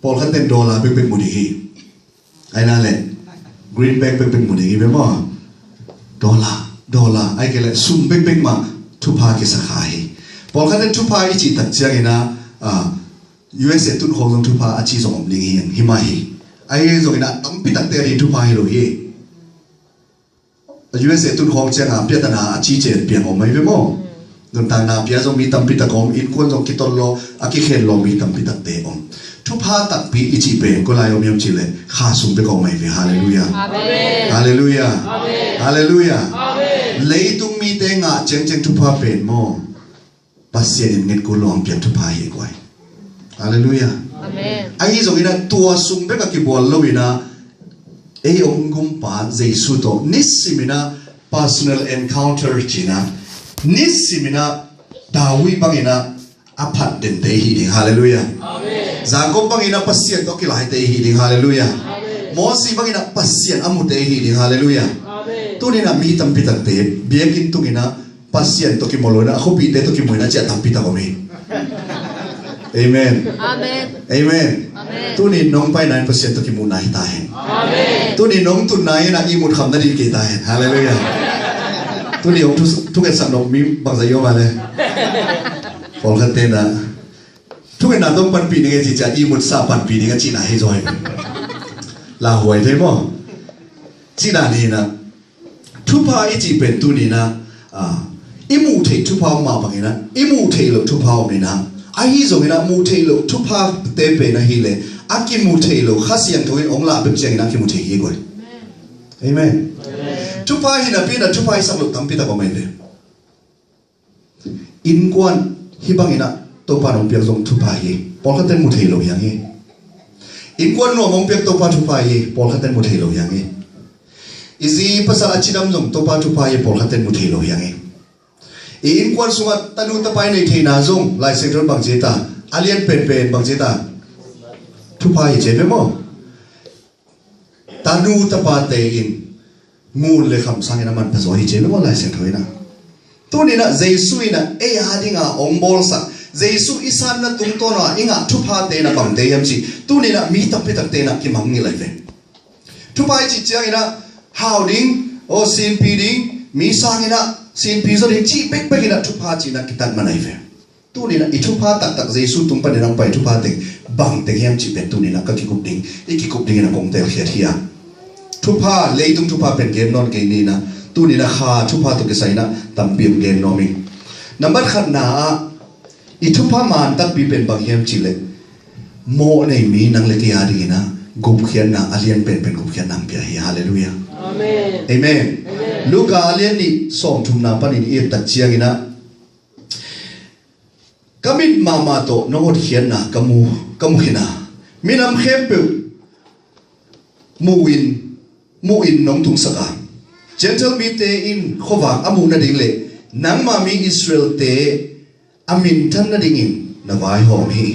Paul khát tên dollar big big money hi ai na lệ greenback big big money hi biết mà dollar ai cái lệ sum big big mà thu pha cái sắc hi Paul khát tên thu pha chỉ tận chiang ina USA tụt khâu trong thu pha chỉ dùng linh hiền hi mai hi ai dùng ina tấm pi tận tiền hi thu pha hi rồi hi USA tụt khâu chiang à biết na chỉ chết biển ông mấy biết mà nông ta na bây giờ mi tầm pi tắc ông in quân trong kitol lo aki khen lo mi tầm pi tắc te ông thu pha tắc pi ichi pe ko lai om yam chi le kha sum pe ko mai ve hallelujah amen hallelujah amen hallelujah amen leitung mi te nga cheng thu pha pen mo pasien in nget ko long pian thu pha hi kwai hallelujah amen ai zo ina tua sum pe ka ki bol lo ina e ông gum pa jesu to nisimina personal encounter china nisimina dawi bangina apat den te hi ding hallelujah amen jacob bangina pasien to kilai te hi ding hallelujah amen mosi bangina pasien amu te hi ding hallelujah amen tunina mi tam pitak te biakin tungina pasien to ki molona kho pi te to ki moina cha tam pitak omi amen amen amen tuni nong pai 9% to ki mu nai ta hen amen tuni nong tu nai na i mu kham na di ke ta hen hallelujah tôi đi ông thu cái sản phẩm mi bằng giấy yêu mà này, còn cái tên là thu cái nào đông pan pin này chỉ trả y một sa pan pin này chỉ là hay rồi, là hoài thế mà, chỉ là này nè, thu pha ít chỉ bên tu này nè, imu thầy thu pha mà bằng này nè, imu thầy lo thu pha này nè, ai rồi nè mu thầy lo thu pha tế bên này hi lệ, aki mu thầy lo khá xiang thôi ông là bên trên này aki mu thầy hi rồi, amen. Thu pha hi na pi na thu pha sang lục tam pi ta ko mai de in quan hi bang ina to pa nong piak jong thu pha hi pol kha ten mu thei lo yang hi in quan no mong piak to pa thu pha hi pol kha ten mu thei lo yang hi izi pasal achidam jong to pa thu pha hi pol kha ten mu thei lo yang hi in quan sunga tanu ta pai nei thei na jong lai seng ron bang je ta alien pen bang je ta thu pha hi je be mo tanu ta pa te in ngun le kham sang ina man pa zo hi che lo lai sen thoi na tu ni na jesu ina e ha dinga ong bol sa jesu isan na tung to na inga thu pha te na bang te yam chi tu ni na mi tap pe tak te na ki mang ni lai ve thu pai chi chiang ina how ding o sin pi ding mi sang ina sin pi zo ding chi pek pek ina thu pha chi na kitan manai ve tu ni na I thu pha tak tak jesu tung pa ni nang pai thu pha te bang te yam chi pe tu ni na ka ki kup ding I ki kup ding na kong te khiat hiya thu pha leitung thu pha pen game non ke ni na tu ni na kha thu pha to ke sai na tam pim game no mi number khat na I thu pha man tak pi pen bang hiam chi le mo nei mi nang le ke ya ding na gup khian na alien pen gup khian nam pia hi hallelujah amen amen luka alien ni som thum na panin e tak chiang ina kamit mama to nongot khian na kamu hina minam khep pe mu in nong tung saka gentle mi te in khowak amu na ding le nang ma mi Israel te amin than na ding in na vai hom hi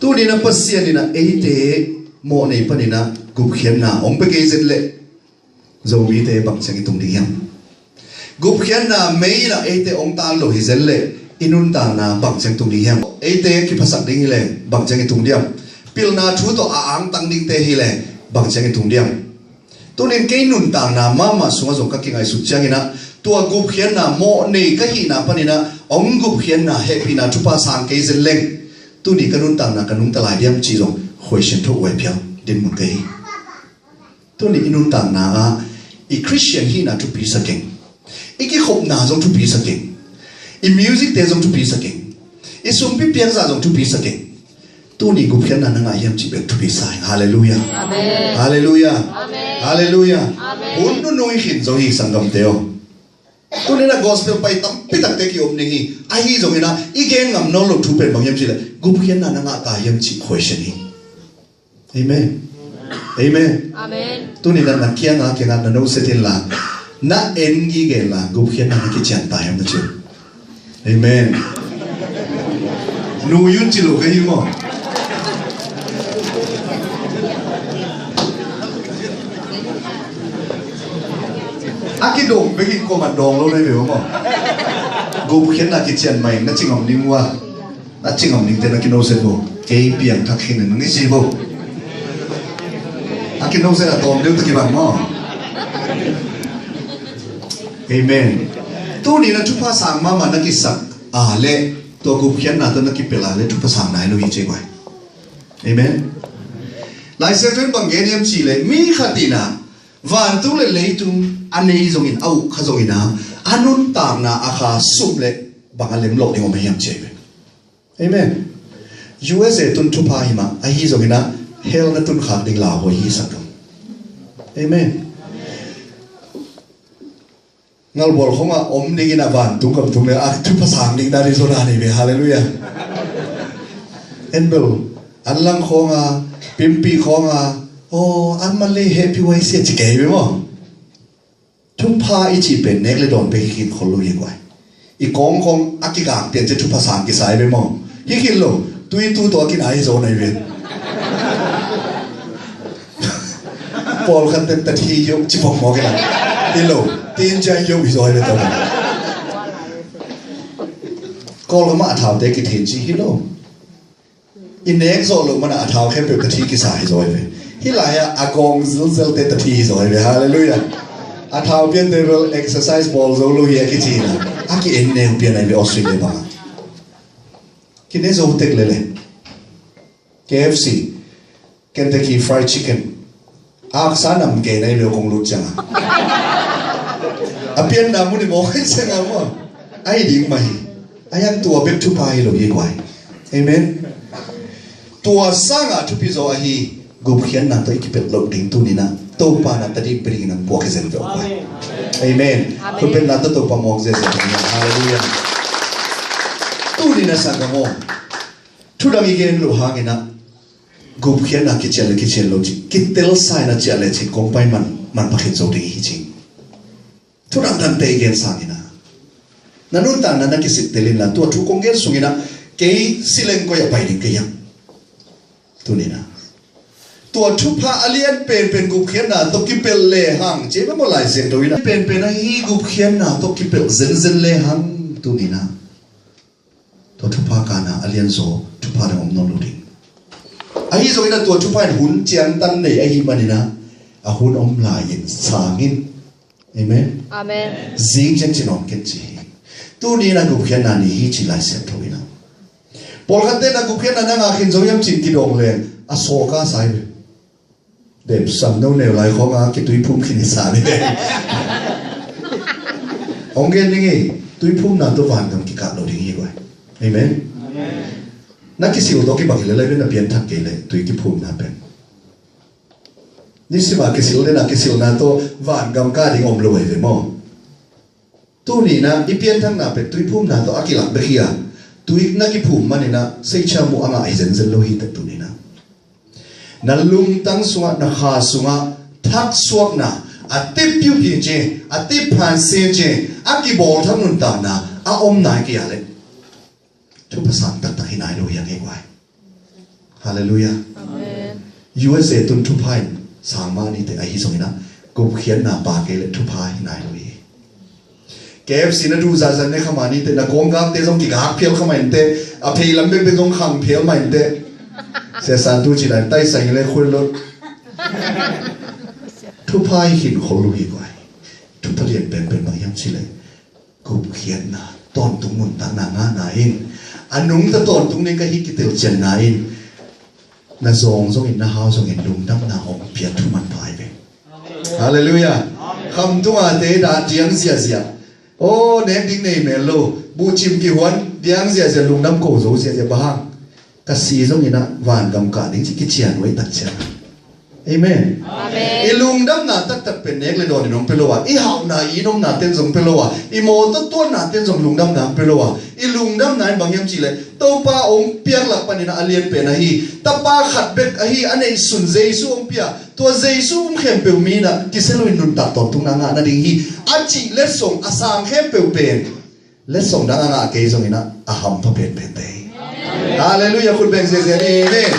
tu ni na pasian ni na e te mo nei panina gup khian na ong pe ke zet le zo mi te bang sang tung ding yam gup khian na mei na e te ong tal lo hi zel le inun ta na bang sang tung ding yam e te ki phasak ding le bang sang tung diam pil na thu to a ang tang ding te hi le bang sang tung diam tu nên cái nụn tàng na mama sunga zong ka kingai su chang ina tua gup khian na mo nei ka hi na panina ong gup khian na happy na thupa sang ke zen leng tu ni ka nụn tàng na ka nung ta lai diam chi zong khoi shen tho wai phiang din mun kai tu ni inun tàng na I Christian hi na thu pi sa keng I ki khop na zong thu pi sa keng I music te zong thu pi sa keng I sum pi piang za zong thu pi sa keng tu ni gup khian na nga yam chi be thu pi sa hallelujah amen hallelujah amen hallelujah amen un no hin zo hi sangam teo tu ni na gospel pai tam pi tak te ki om ni hi ai hi zo ina I gen ngam no lo thu pen bang yam chi le gup khian na nga ta yam chi question hi amen amen amen tu ni na kia nga na no setin la na en gi ge la gup khian na ki chan ta yam na chi amen nu yun chi lo ka hi mo aki dong begin ko man dong lo nei be mo go khian na ki chen mai na chingom ning wa na chingom ning te na ki no se bo เกย์เปียงทักขินนั่งสิบ่อากินน้องเสนาตอมเดี๋ยวตะกี้บังมั้งเอเมนตัวนี้นะทุกภาษามามันนักกิสักเล่ตัวกูเขียนนะตัวนักกิเปล่าเล่ทุกภาษาไหนเราอีเจ๊ไว้เอเมนหลายเซฟเป็นบางเกณฑ์ยังชีเลยมีขตินะวันตัวเลยตุงอันนี้จงอินเอาข้าจงอินนะอันนู้นต่างนะอาคาสุบเลยบางอันเล่มหลอกเองไม่ยังเจ๊ไปเอเมน USA ตุนทุพาหิมะไอ้ฮีจงอินนะเฮลนัตุนขาดดิ่งลาหัวฮีสักกันเอเมนงั้นบอกเขาว่าอมดิ่งนะวันตุงกับตุงเนี่ยทุกภาษาดิ่งได้ในโซนานี่เว้ยฮาเลลูยาเอ็นเบลอันลังเขาว่าปิมปีของโอ้อันมันเลยเฮปี้ไว้เสียจิเก๋ไปมั้งทุกภาอีจีเป็นเน็กเลยโดนไปคิดคนรู้ยังไงอีกองของอักกิกางเปลี่ยนจะทุกภาษาอังกฤษไปมั้งยิ่งคิดloตุยตัวกินไอโซนไอเวนพอลกันเต็มทียกจิบหมอกันอีโลตีนใจยกอีโซนเลยตัวนั้นก็เรามาถามเด็กกินจีฮิโลอินเน็กโซลมันอาท้าแค่เป็นกะทิกิสายซอยไปที่ไหนอากงซิลเตตทีซอยไปฮาเลลูยาอาท้าเปลี่ยนเดวิลเอ็กซ์ไซส์บอลโซลูเฮียกิจีนะอากิเอ็นเนลเปลี่ยนในออสเตรเลียบ้างกินได้โซเต็กเลยKFC Kentucky Fried Chicken อาคสานำเกย์ในเรื่องของรู้จังอาเปลี่ยนนามมุนิโมให้เสียงว่าไอ้ดิ่งไหมไอ้ยังตัวเบ็ดทุพายหรือยี่กว่าเอเมนตัวสร้างทุพิโซอาฮีกูเขียนนั่นตัวอีกเป็นหลบดิ่งตัวนี้นะตัวปานันตัดอีปริงนั่นบวกเซนเวลไปเอเมนคุณเป็นนั่นตัวปามองเซนเวลฮาเลลูยาตัวนี้นะสังกัมทุดังอีกเงินลูกหางนะกูเขียนนักกิจเลโลจิกิเตลไซน์นักเจเลจิกงไปมันพักโจดีจริงทุดังดันเตยเงินสังนะนั่นนู่นต่างนั้นนักกิจเตลินละตัวทุกกงเงินสุงินะเกย์สิเลงก็อย่าไปดิ่งก็ยังตัวนี้นะตัวทุพาอเลียนเป็นกูเขียนนะตัวกิเปลเลหังเจ็บไม่หมดหลายเสียงตัวนี้นะเป็นไอ้กูเขียนนะตัวกิเปลเซนเลหังตัวนี้นะตัวทุพาการนะอเลียนโซทุพาเรื่องอมนอลูดิไอ้โซนี่นะตัวทุพาหุ่นเจียนตันเลยไอ้มันนี่นะหุ่นอมลายินสางินเอเมนอาเมนซิงเจนจินอมเกนจีตัวนี้นะกูเขียนนะนี่ฮิจิลายเสียตัวนี้นะพอกันเต้นนะกูเขียนนะนั่งอาคินโซยังจินกิดองเลยโซกาไซเบเด็บสัมโนเนลไลของอาคิตุยพุ่มขินิสานี่องเกนนี่ไงตุยพุ่มน่ะตัววันกันกิกาโลดิ้งยี่ไว้เอเมนนักกิสิวตัวกิบักเลยเป็นนักเรียนทักเกเลยตุยกิพุ่มน่ะเป็นนี่สิมากิสิวเลยนักกิสิวน่ะตัววันกำกาดิ้งอมรวยเลยมั้งตัวนี้นะอีเปียนทั้งน่ะเป็นตุยพุ่มน่ะตัวอากิลักเบียตุยนักกิพุ่มมันนี่นะเสียชามูอ่างไอเซนเซนโลหิตตัวนี้นะนั่นลุงตั้งสวะนักหาสวะทักสวกนะอาทิตย์พิวพิจอาทิตย์ผ่านเสียเจอากิบอลทั้งนุ่นตานะอาอมนายกี่อะไรทุกภาษาตักหินายรู้ยังไงไว้ฮาเลลูยา USA ตุนทุพายสามมานี่แต่ไอ้ฮิสงินะกูเขียนหน้าปากเกลทุพายนายรู้ยังKFC นะดูซาซันเนี่ยขมานี่แต่นักกงกางเตะส่งกี่หักเพียลขมาอินเตะอภัยลำเป็นส่งขังเพียลมาอินเตะเสียสารดูจีนใต้ใส่เลยคุณรถทุพายหินคนรู้ยังไงทุพเรียนเป็นบางอย่างสิเลยกูเขียนนะตอนตรงนู้นต่างนางานายอันนุ่งแต่ตอนตรงนี้ก็ฮิกิเตลเจนนายน่าทรงอินน่าฮาวทรงอินลุงดำน่าอมเพียรทุมันพายไปฮาเลลูยาคำตัวเตะดาเจียงเสียโอ้เน็กดิ้งในเมลโลบูชิมกี่วันเดียงเสียลุงดำโกโซเสียบ้างกษีทรงอินนะวานกำกาดิ้งจิกิเชียนไว้ตัดเชียนเอเมนอีลุงดำน่ะตักเป็นเน็กเลยโดนน้องเปโลวะอีหาวน่ะอีน้องน่ะเต้นส่งเปโลวะอีโมตัวน่ะเต้นส่งลุงดำน่ะเปโลวะอีลุงดำน่ะบางอย่างจีเลยตัวป้าองเปียกหลักปนินะอเลียนเป็นอะฮีตาป้าขัดเบ็ดอะฮีอันนี้สุนเจซูองเปียตัวเจซูองเข้มเปลมีนะกิเซลุยนุนตัดตอนตุงนางานั่นเองฮีอาจิเล็ดส่งอาสามเข้มเปลเป็นเล็ดส่งนางาเกยส่งอินะอาหัมพระเป็นเตยฮาเลลูยาคุณเบงเสียเอเมน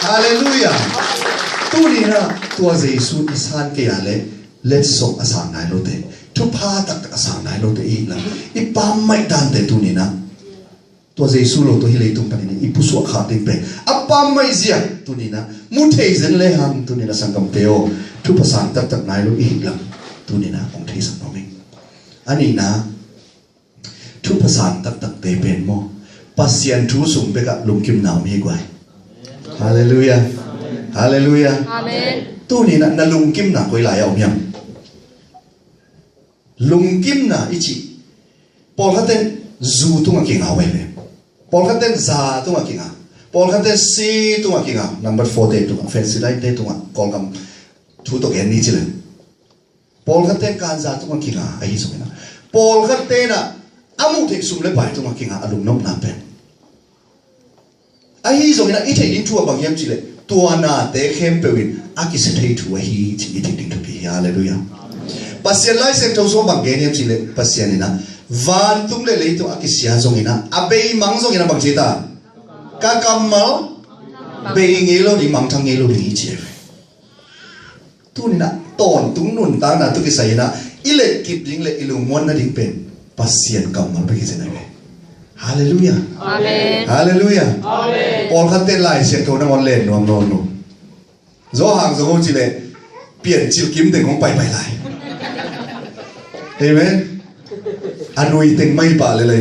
ฮาเลลูยาตัวนี้นะตัวเยซูอิสานเกียร์เล็ดส่งอาสามนายโลเตทุพาตักอาสามนายโลเตอีกแล้วอีปามไม่ดันแต่ตัวนี้นะ tua Giêsu lo tua hi leitung tani ni ipusu kha tin pe apa mai zia tu ni na mu thei zen le ham tu ni na sangam teo thu pasan tak tak nai lo i lam tu ni na ong thei sang nomi ani na thu pasan tak tak te pen mo pasien thu sum be ka lum kim naw mi kwai hallelujah hallelujah amen tu ni na lum kim na koi lai om yam lum kim na ichi Paul haten zu tu ngaking awai le Paul haten za tu ngaking a Paul haten si tu ngaking a number 4 day tu fancy light day tu ngak kol kam thu to gen ni chile Paul haten kan za tu ngaking a ai so na Paul haten na amu thek sum le bai tu ngaking a alum nom na pen ai so na i thei din thu bang yam chile tua na te khem pe win aki se thei thu hi chi i thei din thu bi hallelujah pasien lai se to so bang gen yam chile pasien ni na van tung le leitung akisia zongina abei mang zongina bang chita ka kamal bei ngelo di mang thang ngelo di che tu ni na ton tung nun ta na tu ki sai na ile kip ding le ilung mon na ding pen pasien kamal be ki se na hallelujah amen hallelujah amen Paul khatte lai se to na on len no no zo hang zo chi le pian chil kim de ngong pai pai lai amen anui ting mai pa le le